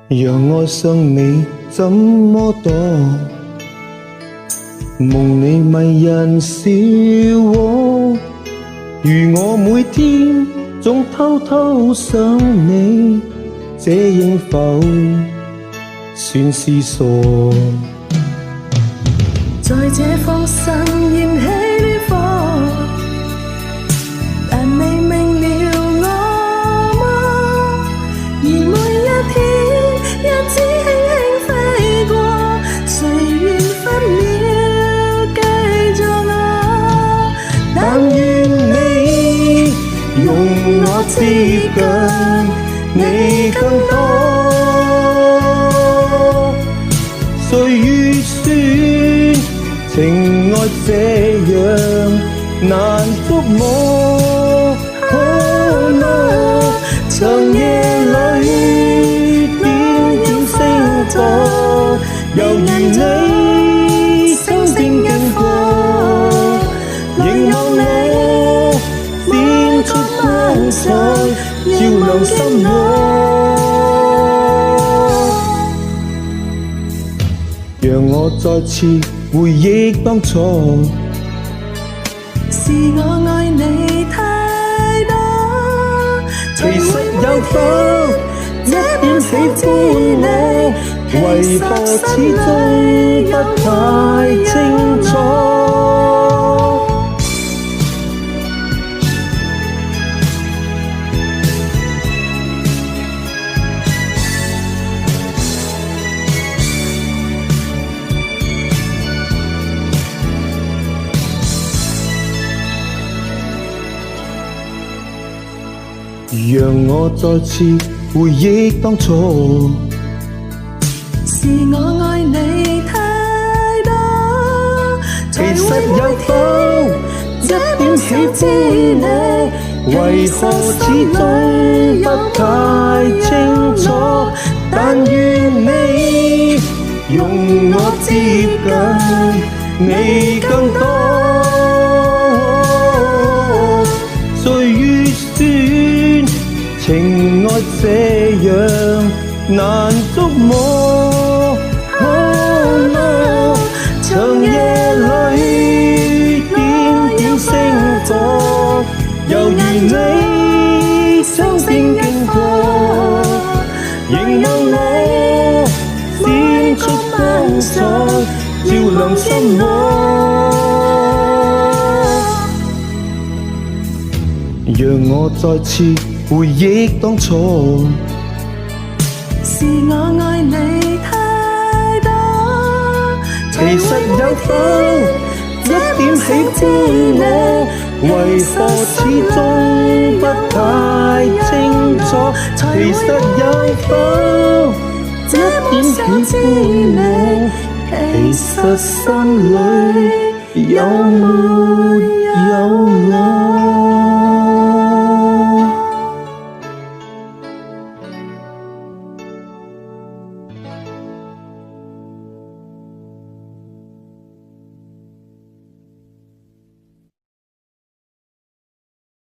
讓愛上你怎麼躲？夢裏迷人笑窩，如我每天總偷偷想你，這應否算是傻？在這方生燃起烈火，但你明了我嗎？而每一天日子輕輕飛過，誰願分秒繼續我？但願你用我接近你更多。誰預算情愛這樣難捉摸？Oh no， 長夜裏點點星座，猶如你星星經過，凝望我閃出光彩，照亮心窩。讓我再次回憶當初，是我愛你太多，其實有否一點喜歡我？為何始終不太清楚？讓我再次回憶當初，是我愛你太多，其實有否一點喜歡我？為何始終不太清楚？但願你用我接近你更多。情愛這樣難捉摸，Oh no， 長夜裏點點星座，猶如你星星經過，凝望我閃出光彩，照亮心窩。讓我再次回憶當初，是我愛你太多，其實有否一點喜歡我？為何始終不太清楚？其實有否一點喜歡我？其實心裏有沒有我？